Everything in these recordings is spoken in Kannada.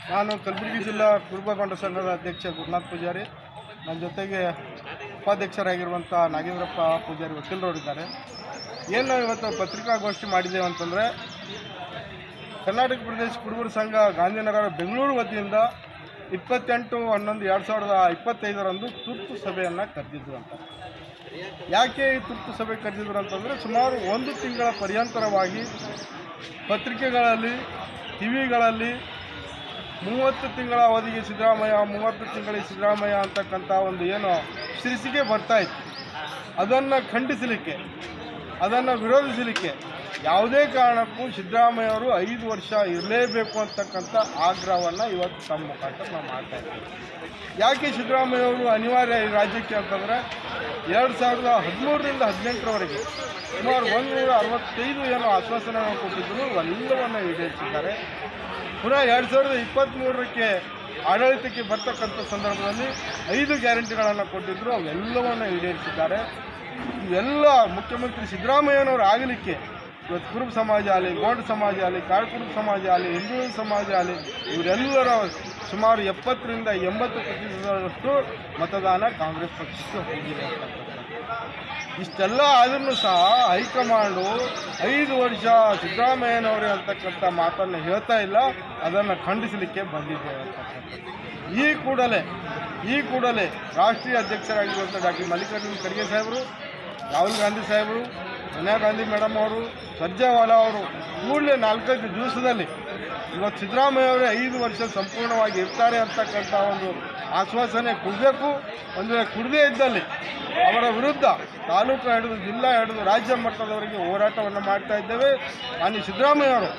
ನಾನು ಕಲಬುರಗಿ ಜಿಲ್ಲಾ ಕುರುಬ ಗೊಂಡ ಸಂಘದ ಅಧ್ಯಕ್ಷ ಗುರುನಾಥ್ ಪೂಜಾರಿ, ನನ್ನ ಜೊತೆಗೆ ಉಪಾಧ್ಯಕ್ಷರಾಗಿರುವಂಥ ನಾಗೇಂದ್ರಪ್ಪ ಪೂಜಾರಿ ವಕೀಲರವರಿದ್ದಾರೆ. ಏನು ನಾವು ಇವತ್ತು ಪತ್ರಿಕಾಗೋಷ್ಠಿ ಮಾಡಿದ್ದೇವೆ ಅಂತಂದರೆ, ಕರ್ನಾಟಕ ಪ್ರದೇಶ ಕುರುಬರ ಸಂಘ ಗಾಂಧಿನಗರ ಬೆಂಗಳೂರು ವತಿಯಿಂದ 28/11/2025 ತುರ್ತು ಸಭೆಯನ್ನು ಕರೆದಿದ್ರು ಅಂತ. ಯಾಕೆ ಈ ತುರ್ತು ಸಭೆ ಕರೆದಿದ್ರು ಅಂತಂದರೆ, ಸುಮಾರು 1 ತಿಂಗಳ ಪರ್ಯಂತರವಾಗಿ ಪತ್ರಿಕೆಗಳಲ್ಲಿ, ಟಿವಿಗಳಲ್ಲಿ 30 ತಿಂಗಳ ಅವಧಿಗೆ ಸಿದ್ದರಾಮಯ್ಯ, 30 ತಿಂಗಳಿಗೆ ಸಿದ್ದರಾಮಯ್ಯ ಅಂತಕ್ಕಂಥ ಒಂದು ಏನು ಶೀರ್ಷಿಕೆ ಬರ್ತಾಯಿತ್ತು, ಅದನ್ನು ಖಂಡಿಸಲಿಕ್ಕೆ, ಅದನ್ನು ವಿರೋಧಿಸಲಿಕ್ಕೆ ಯಾವುದೇ ಕಾರಣಕ್ಕೂ ಸಿದ್ದರಾಮಯ್ಯವರು 5 ವರ್ಷ ಇರಲೇಬೇಕು ಅಂತಕ್ಕಂಥ ಆಗ್ರಹವನ್ನು ಇವತ್ತು ತಮ್ಮ ಮುಖಾಂತರ ನಾವು ಮಾಡ್ತಾಯಿದ್ದೀವಿ. ಯಾಕೆ ಸಿದ್ದರಾಮಯ್ಯವರು ಅನಿವಾರ್ಯ ಈ ರಾಜ್ಯಕ್ಕೆ ಅಂತಂದರೆ, 2013ರಿಂದ 2018ರವರೆಗೆ ಸುಮಾರು 165 ಏನೋ ಆಶ್ವಾಸನೆಯನ್ನು ಕೊಟ್ಟಿದ್ದರು, ಎಲ್ಲವನ್ನು ಈಡೇರಿಸಿದ್ದಾರೆ. ಪುನಃ 2023ಕ್ಕೆ ಆಡಳಿತಕ್ಕೆ ಬರ್ತಕ್ಕಂಥ ಸಂದರ್ಭದಲ್ಲಿ 5 ಗ್ಯಾರಂಟಿಗಳನ್ನು ಕೊಟ್ಟಿದ್ದರು, ಅವೆಲ್ಲವನ್ನು ಈಡೇರಿಸಿದ್ದಾರೆ. ಇವೆಲ್ಲ ಮುಖ್ಯಮಂತ್ರಿ ಸಿದ್ದರಾಮಯ್ಯನವರು ಆಗಲಿಕ್ಕೆ ಇವತ್ತು ಕುರುಬ ಸಮಾಜ ಆಗಲಿ, ಗೋಂಡ ಸಮಾಜ ಆಗಲಿ, ಕಾಡ್ಕುರುಬ ಸಮಾಜ ಆಗಲಿ, ಹಿಂದೂ ಸಮಾಜ ಆಗಲಿ, ಇವರೆಲ್ಲರ ಸುಮಾರು 70ರಿಂದ 80% ಮತದಾನ ಕಾಂಗ್ರೆಸ್ ಪಕ್ಷಕ್ಕೆ ಹೋಗಿದೆ ಅಂತಕ್ಕಂಥದ್ದು. ಇಷ್ಟೆಲ್ಲ ಆದ್ರೂ ಸಹ ಹೈಕಮಾಂಡು 5 ವರ್ಷ ಸಿದ್ದರಾಮಯ್ಯನವರೇ ಅಂತಕ್ಕಂಥ ಮಾತನ್ನು ಹೇಳ್ತಾ ಇಲ್ಲ, ಅದನ್ನು ಖಂಡಿಸಲಿಕ್ಕೆ ಬಂದಿದ್ದೇವೆ ಅಂತಕ್ಕಂಥದ್ದು. ಈ ಕೂಡಲೇ ರಾಷ್ಟ್ರೀಯ ಅಧ್ಯಕ್ಷರಾಗಿರುವಂಥ ಡಾಕ್ಟರ್ ಮಲ್ಲಿಕಾರ್ಜುನ ಖರ್ಗೆ ಸಾಹೇಬರು, ರಾಹುಲ್ ಗಾಂಧಿ ಸಾಹೇಬರು, ಸೋನಿಯಾ ಗಾಂಧಿ ಮೇಡಮ್ ಅವರು, ಸರ್ಜಾವಾಲಾ ಅವರು ಕೂಡಲೇ 4-5 ದಿವಸದಲ್ಲಿ ಇವತ್ತು ಸಿದ್ದರಾಮಯ್ಯವರೇ 5 ವರ್ಷ ಸಂಪೂರ್ಣವಾಗಿ ಇರ್ತಾರೆ ಅಂತಕ್ಕಂಥ ಒಂದು ಆಶ್ವಾಸನೆ ಕೊಡಬೇಕು. ಒಂದು ವೇಳೆ ಕೊಡದೇ ಇದ್ದಲ್ಲಿ ಅವರ ವಿರುದ್ಧ ತಾಲೂಕು ಹಿಡಿದು ಜಿಲ್ಲಾ ಹಿಡಿದು ರಾಜ್ಯ ಮಟ್ಟದವರೆಗೆ ಹೋರಾಟವನ್ನು ಮಾಡ್ತಾ ಇದ್ದೇವೆ. ನಾನು ಸಿದ್ದರಾಮಯ್ಯವರು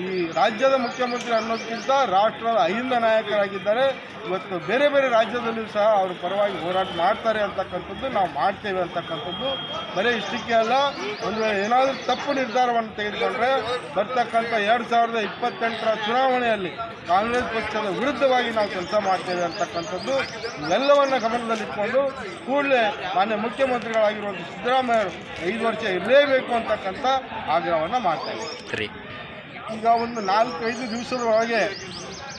ಈ ರಾಜ್ಯದ ಮುಖ್ಯಮಂತ್ರಿ ಅನ್ನೋದಕ್ಕಿಂತ ರಾಷ್ಟ್ರದ ಅಹಿಂದ ನಾಯಕರಾಗಿದ್ದಾರೆ. ಇವತ್ತು ಬೇರೆ ಬೇರೆ ರಾಜ್ಯದಲ್ಲಿಯೂ ಸಹ ಅವರ ಪರವಾಗಿ ಹೋರಾಟ ಮಾಡ್ತಾರೆ ಅಂತಕ್ಕಂಥದ್ದು ನಾವು ಮಾಡ್ತೇವೆ ಅಂತಕ್ಕಂಥದ್ದು. ಬರೀ ಇಷ್ಟಕ್ಕೆ ಅಲ್ಲ, ಒಂದು ವೇಳೆ ಏನಾದರೂ ತಪ್ಪು ನಿರ್ಧಾರವನ್ನು ತೆಗೆದುಕೊಂಡ್ರೆ ಬರ್ತಕ್ಕಂಥ 2028ರ ಚುನಾವಣೆಯಲ್ಲಿ ಕಾಂಗ್ರೆಸ್ ಪಕ್ಷದ ವಿರುದ್ಧವಾಗಿ ನಾವು ಕೆಲಸ ಮಾಡ್ತೇವೆ ಅಂತಕ್ಕಂಥದ್ದು. ಇವೆಲ್ಲವನ್ನು ಗಮನದಲ್ಲಿಟ್ಕೊಂಡು ಕೂಡಲೇ ಮಾನ್ಯ ಮುಖ್ಯಮಂತ್ರಿಗಳಾಗಿರುವಂಥ ಸಿದ್ದರಾಮಯ್ಯರು 5 ವರ್ಷ ಇರಲೇಬೇಕು ಅಂತಕ್ಕಂಥ ಆಗ್ರಹವನ್ನು ಮಾಡ್ತಾ ಇದ್ದೀವಿ. ಈಗ ಒಂದು 4-5 ದಿವಸದೊಳಗೆ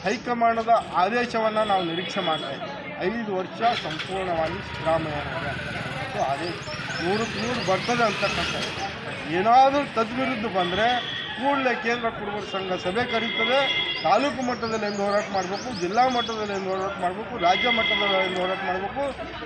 ಹೈಕಮಾಂಡದ ಆದೇಶವನ್ನು ನಾವು ನಿರೀಕ್ಷೆ ಮಾಡ್ತಾ ಇದ್ದೀವಿ. 5 ವರ್ಷ ಸಂಪೂರ್ಣವಾಗಿ ಸಿದ್ದರಾಮಯ್ಯನವರೇ ಅಂತಕ್ಕಂಥದ್ದು ಆದೇಶ 100% ಬರ್ತದೆ ಅಂತಕ್ಕಂಥದ್ದು. ಏನಾದರೂ ತದ್ವಿರುದ್ಧ ಬಂದರೆ ಕೂಡಲೇ ಕೇಂದ್ರ ಕುರುಬರ ಸಂಘ ಸಭೆ ಕರೀತದೆ. ತಾಲೂಕು ಮಟ್ಟದಲ್ಲಿ ಎಂದು ಹೋರಾಟ ಮಾಡಬೇಕು, ಜಿಲ್ಲಾ ಮಟ್ಟದಲ್ಲಿ ಎಂದು ಹೋರಾಟ ಮಾಡಬೇಕು, ರಾಜ್ಯ ಮಟ್ಟದಲ್ಲಿ ಎಂದು ಹೋರಾಟ ಮಾಡಬೇಕು,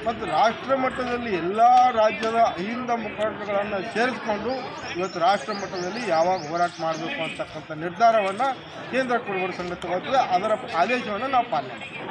ಮತ್ತು ರಾಷ್ಟ್ರ ಮಟ್ಟದಲ್ಲಿ ಎಲ್ಲ ರಾಜ್ಯದ ಅಹಿಂದ ಮುಖಂಡರುಗಳನ್ನು ಸೇರಿಸಿಕೊಂಡು ಇವತ್ತು ರಾಷ್ಟ್ರ ಮಟ್ಟದಲ್ಲಿ ಯಾವಾಗ ಹೋರಾಟ ಮಾಡಬೇಕು ಅಂತಕ್ಕಂಥ ನಿರ್ಧಾರವನ್ನು ಕೇಂದ್ರ ಕುರುಬರ ಸಂಘ ತಗೊಳ್ತದೆ. ಅದರ ಆದೇಶವನ್ನು ನಾವು ಪಾಲನೆ ಮಾಡ್ತೀವಿ.